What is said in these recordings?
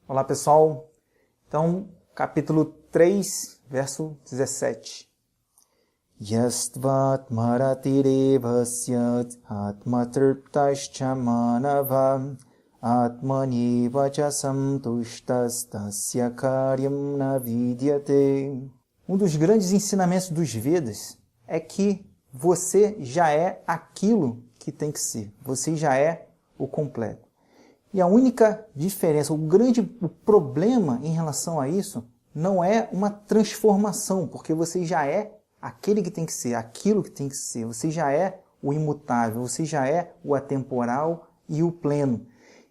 Olá pessoal, então capítulo 3, verso 17. Yastvat maratirevasyat atmatriptascha manava atmanivacha samtushtas tasya karyam na vidyate. Um dos grandes ensinamentos dos Vedas é que você já é aquilo que tem que ser, você já é o completo. E a única diferença, o problema em relação a isso não é uma transformação, porque você já é aquele que tem que ser, aquilo que tem que ser. Você já é o imutável, você já é o atemporal e o pleno.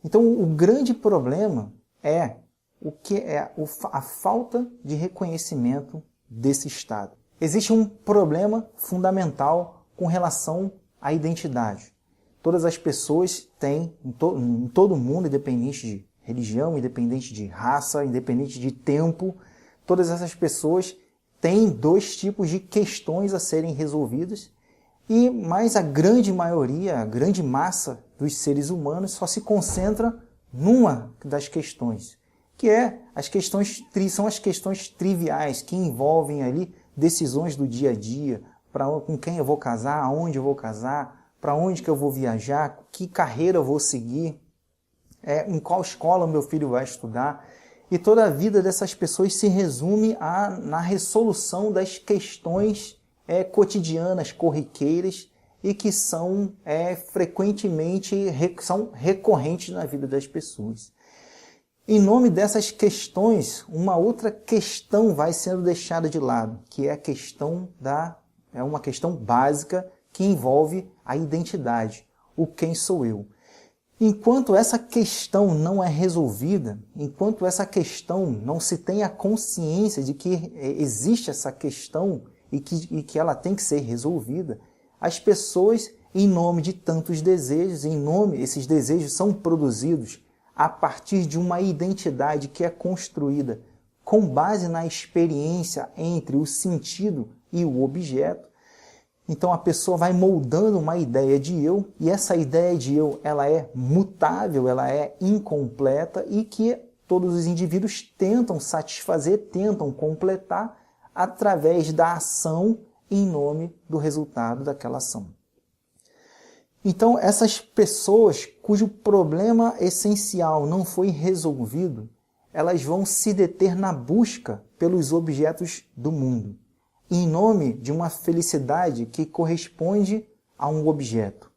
Então, o grande problema é a falta de reconhecimento desse estado. Existe um problema fundamental com relação à identidade. Todas as pessoas têm, em todo mundo, independente de religião, independente de raça, independente de tempo, todas essas pessoas têm dois tipos de questões a serem resolvidas, mas a grande maioria, a grande massa dos seres humanos só se concentra numa das questões, que são as questões triviais, que envolvem ali decisões do dia a dia, com quem eu vou casar, aonde eu vou casar, para onde que eu vou viajar, que carreira eu vou seguir, em qual escola o meu filho vai estudar. E toda a vida dessas pessoas se resume na resolução das questões cotidianas, corriqueiras, e que são são recorrentes na vida das pessoas. Em nome dessas questões, uma outra questão vai sendo deixada de lado, que é a questão uma questão básica que envolve a identidade, o quem sou eu. Enquanto essa questão não é resolvida, enquanto essa questão não se tem a consciência de que existe essa questão e que ela tem que ser resolvida, as pessoas, em nome de tantos desejos, esses desejos são produzidos a partir de uma identidade que é construída com base na experiência entre o sentido e o objeto. Então a pessoa vai moldando uma ideia de eu, e essa ideia de eu ela é mutável, ela é incompleta, e que todos os indivíduos tentam satisfazer, tentam completar através da ação em nome do resultado daquela ação. Então essas pessoas cujo problema essencial não foi resolvido, elas vão se deter na busca pelos objetos do mundo, em nome de uma felicidade que corresponde a um objeto.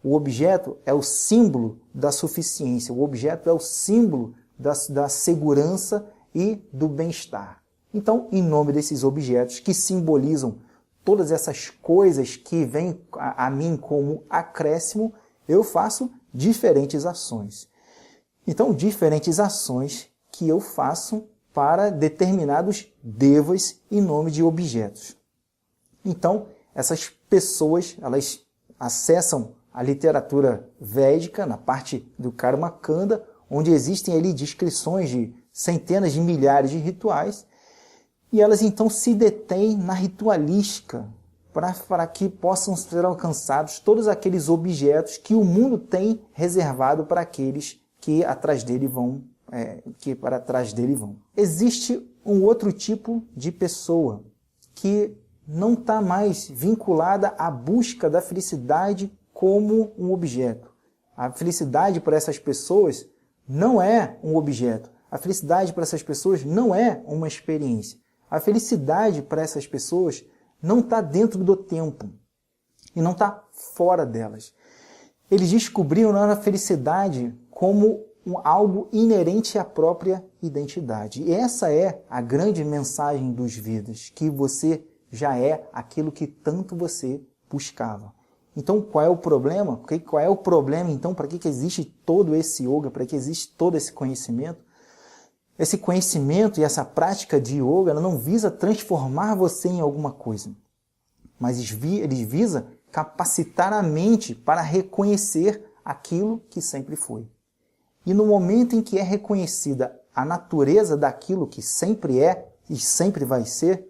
O objeto é o símbolo da suficiência, o objeto é o símbolo da segurança e do bem-estar. Então, em nome desses objetos que simbolizam todas essas coisas que vêm a mim como acréscimo, eu faço diferentes ações. Então, diferentes ações que eu faço para determinados devas em nome de objetos. Então, essas pessoas, elas acessam a literatura védica, na parte do Karma Kanda, onde existem ali descrições de centenas de milhares de rituais, e elas então se detêm na ritualística para que possam ser alcançados todos aqueles objetos que o mundo tem reservado para aqueles que atrás dele vão. Existe um outro tipo de pessoa que não está mais vinculada à busca da felicidade como um objeto. A felicidade para essas pessoas não é um objeto. A felicidade para essas pessoas não é uma experiência. A felicidade para essas pessoas não está dentro do tempo e não está fora delas. Eles descobriram a felicidade como algo inerente à própria identidade. E essa é a grande mensagem dos Vedas, que você já é aquilo que tanto você buscava. Então, qual é o problema? Qual é o problema, então, para que existe todo esse yoga, para que existe todo esse conhecimento? Esse conhecimento e essa prática de yoga ela não visa transformar você em alguma coisa, mas ele visa capacitar a mente para reconhecer aquilo que sempre foi. E no momento em que é reconhecida a natureza daquilo que sempre é e sempre vai ser,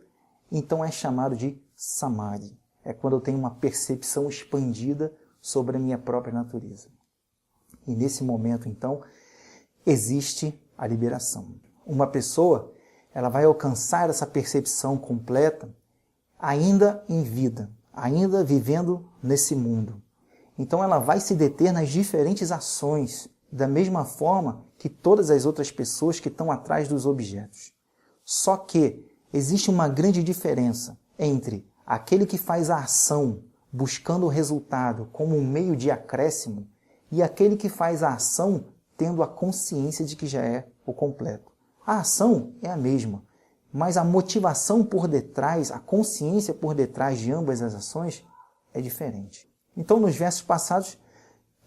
então é chamado de Samadhi. É quando eu tenho uma percepção expandida sobre a minha própria natureza. E nesse momento, então, existe a liberação. Uma pessoa, ela vai alcançar essa percepção completa ainda em vida, ainda vivendo nesse mundo. Então ela vai se deter nas diferentes ações, da mesma forma que todas as outras pessoas que estão atrás dos objetos. Só que existe uma grande diferença entre aquele que faz a ação buscando o resultado como um meio de acréscimo e aquele que faz a ação tendo a consciência de que já é o completo. A ação é a mesma, mas a motivação por detrás, a consciência por detrás de ambas as ações é diferente. Então, nos versos passados,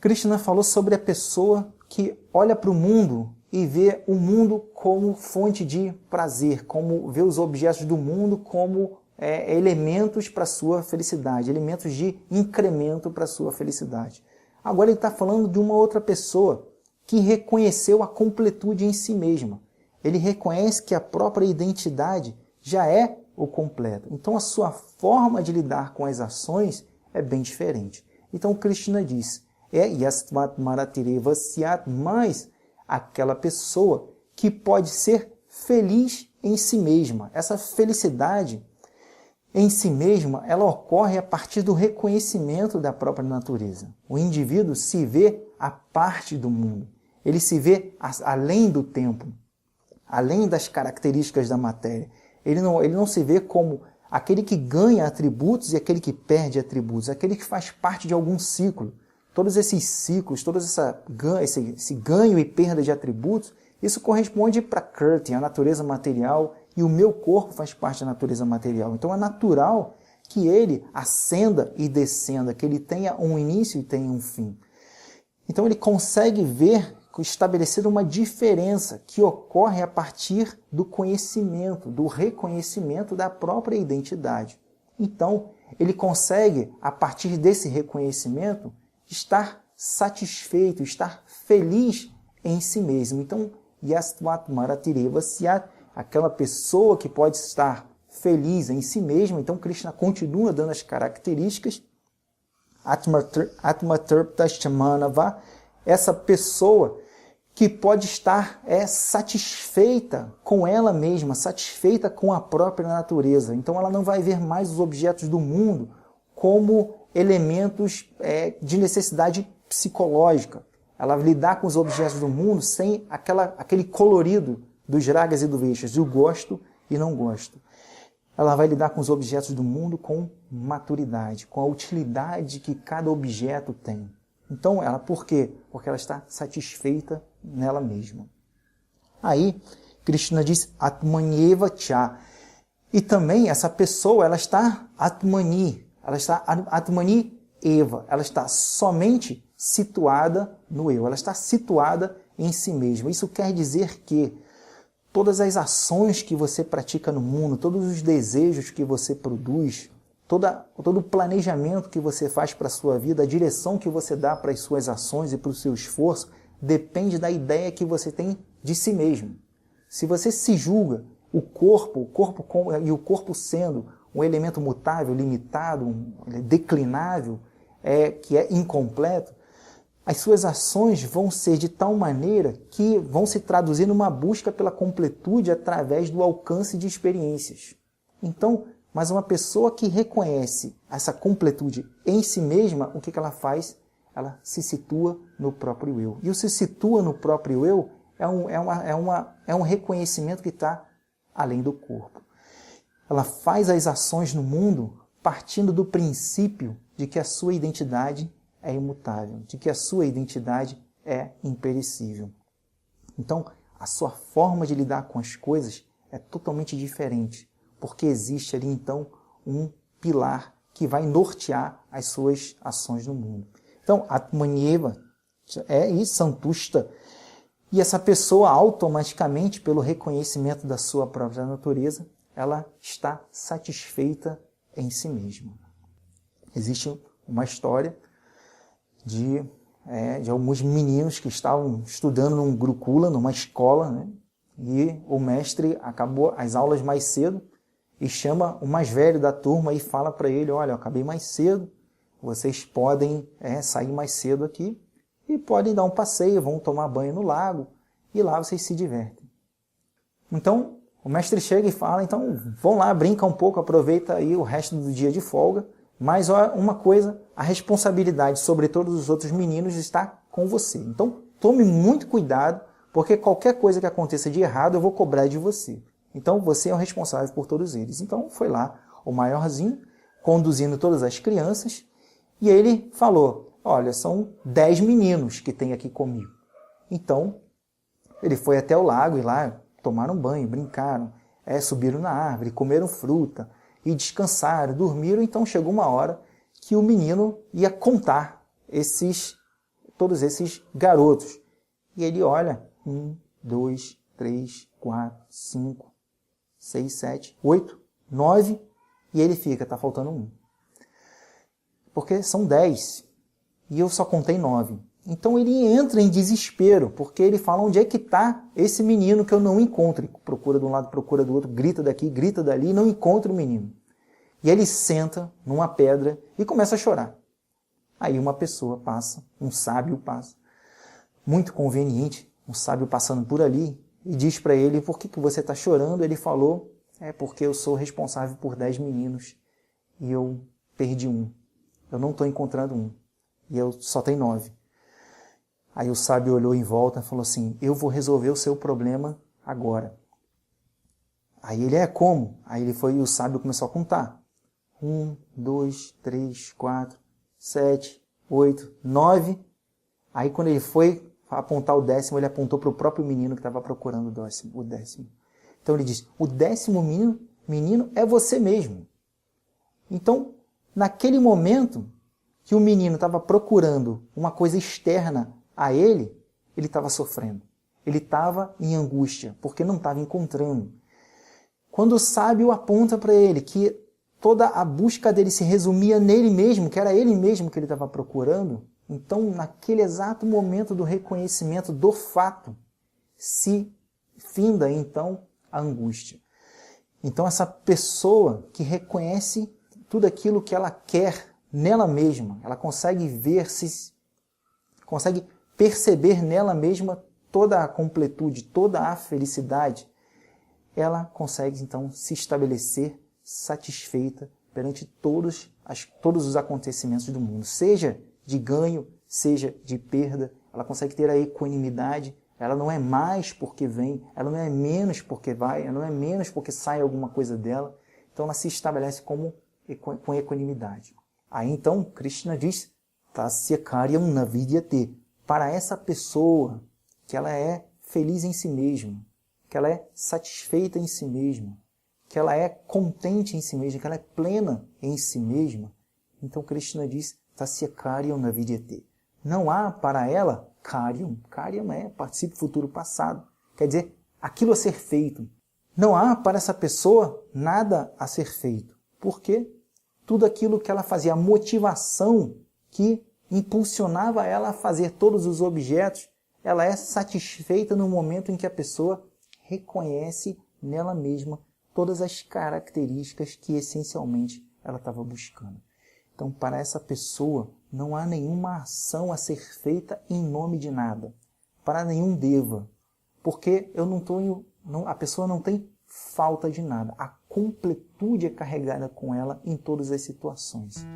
Krishna falou sobre a pessoa que olha para o mundo e vê o mundo como fonte de prazer, como vê os objetos do mundo como elementos para a sua felicidade, elementos de incremento para a sua felicidade. Agora ele está falando de uma outra pessoa que reconheceu a completude em si mesma. Ele reconhece que a própria identidade já é o completo. Então a sua forma de lidar com as ações é bem diferente. Então Krishna diz, yastvat maratireva syat, mas aquela pessoa que pode ser feliz em si mesma. Essa felicidade em si mesma, ela ocorre a partir do reconhecimento da própria natureza. O indivíduo se vê a parte do mundo. Ele se vê além do tempo, além das características da matéria. Ele não se vê como aquele que ganha atributos e aquele que perde atributos, aquele que faz parte de algum ciclo. Todos esses ciclos, todo esse ganho e perda de atributos, isso corresponde para Prakriti, a natureza material, e o meu corpo faz parte da natureza material. Então é natural que ele ascenda e descenda, que ele tenha um início e tenha um fim. Então ele consegue ver, estabelecer uma diferença que ocorre a partir do conhecimento, do reconhecimento da própria identidade. Então ele consegue, a partir desse reconhecimento, estar satisfeito, estar feliz em si mesmo. Então, yastvat maratireva syat, aquela pessoa que pode estar feliz em si mesma. Então Krishna continua dando as características. Atmatarptaschamanava, essa pessoa que pode estar satisfeita com ela mesma, satisfeita com a própria natureza. Então ela não vai ver mais os objetos do mundo como elementos de necessidade psicológica. Ela vai lidar com os objetos do mundo sem aquele colorido dos ragas e do veshas, do gosto e não gosto. Ela vai lidar com os objetos do mundo com maturidade, com a utilidade que cada objeto tem. Então, por quê? Porque ela está satisfeita nela mesma. Aí, Krishna diz Atmanyeva Cha. E também essa pessoa, ela está Atmani, ela está Atmani Eva, ela está somente situada no eu, ela está situada em si mesma. Isso quer dizer que todas as ações que você pratica no mundo, todos os desejos que você produz, todo o planejamento que você faz para a sua vida, a direção que você dá para as suas ações e para o seu esforço, depende da ideia que você tem de si mesmo. Se você se julga o corpo sendo um elemento mutável, limitado, declinável, que é incompleto, as suas ações vão ser de tal maneira que vão se traduzir numa busca pela completude através do alcance de experiências. Então, mas uma pessoa que reconhece essa completude em si mesma, o que ela faz? Ela se situa no próprio eu. E o se situa no próprio eu é um reconhecimento que está além do corpo. Ela faz as ações no mundo partindo do princípio de que a sua identidade é imutável, de que a sua identidade é imperecível. Então, a sua forma de lidar com as coisas é totalmente diferente, porque existe ali, então, um pilar que vai nortear as suas ações no mundo. Então, Atmanyeva e Santushta. E essa pessoa, automaticamente, pelo reconhecimento da sua própria natureza, ela está satisfeita em si mesma. Existe uma história de alguns meninos que estavam estudando num Gurukula, numa escola, né? E o mestre acabou as aulas mais cedo e chama o mais velho da turma e fala para ele, olha, eu acabei mais cedo, vocês podem sair mais cedo aqui e podem dar um passeio, vão tomar banho no lago e lá vocês se divertem. Então, o mestre chega e fala, então vão lá, brinca um pouco, aproveita aí o resto do dia de folga, mas uma coisa, a responsabilidade sobre todos os outros meninos está com você. Então, tome muito cuidado, porque qualquer coisa que aconteça de errado, eu vou cobrar de você. Então, você é o responsável por todos eles. Então, foi lá o maiorzinho, conduzindo todas as crianças, e ele falou, olha, são 10 meninos que tem aqui comigo. Então, ele foi até o lago e lá tomaram banho, brincaram, subiram na árvore, comeram fruta e descansaram, dormiram. Então chegou uma hora que o menino ia contar todos esses garotos. E ele olha, 1, 2, 3, 4, 5, 6, 7, 8, 9, e ele fica, tá faltando um. Porque são 10, e eu só contei 9. Então ele entra em desespero, porque ele fala, onde é que está esse menino que eu não encontro? Procura de um lado, procura do outro, grita daqui, grita dali, e não encontra o menino. E ele senta numa pedra e começa a chorar. Aí uma pessoa passa, um sábio passa, muito conveniente, um sábio passando por ali, e diz para ele, por que você está chorando? Ele falou, porque eu sou responsável por 10 meninos, e eu perdi um. Eu não estou encontrando um, e eu só tenho 9. Aí o sábio olhou em volta e falou assim, eu vou resolver o seu problema agora. Aí ele, como? Aí ele foi e o sábio começou a contar. 1, 2, 3, 4, 7, 8, 9. Aí quando ele foi apontar o 10º, ele apontou para o próprio menino que estava procurando o 10º. Então ele disse, o 10º menino é você mesmo. Então, naquele momento que o menino estava procurando uma coisa externa a ele estava sofrendo. Ele estava em angústia, porque não estava encontrando. Quando o sábio aponta para ele que toda a busca dele se resumia nele mesmo, que era ele mesmo que ele estava procurando, então, naquele exato momento do reconhecimento do fato, se finda, então, a angústia. Então, essa pessoa que reconhece tudo aquilo que ela quer nela mesma, ela consegue consegue perceber nela mesma toda a completude, toda a felicidade, ela consegue, então, se estabelecer satisfeita perante todos os acontecimentos do mundo, seja de ganho, seja de perda. Ela consegue ter a equanimidade, ela não é mais porque vem, ela não é menos porque vai, ela não é menos porque sai alguma coisa dela, então ela se estabelece com equanimidade. Aí, então, Krishna diz, Tasya karyam na vidyate. Para essa pessoa que ela é feliz em si mesma, que ela é satisfeita em si mesma, que ela é contente em si mesma, que ela é plena em si mesma, então Krishna diz, Tasya karyam na vidyate. Não há para ela karyam. Karyam é particípio futuro passado. Quer dizer, aquilo a ser feito. Não há para essa pessoa nada a ser feito. Por quê? Tudo aquilo que ela fazia, a motivação que impulsionava ela a fazer todos os objetos, ela é satisfeita no momento em que a pessoa reconhece nela mesma todas as características que essencialmente ela estava buscando. Então, para essa pessoa, não há nenhuma ação a ser feita em nome de nada, para nenhum deva, porque a pessoa não tem falta de nada. A completude é carregada com ela em todas as situações.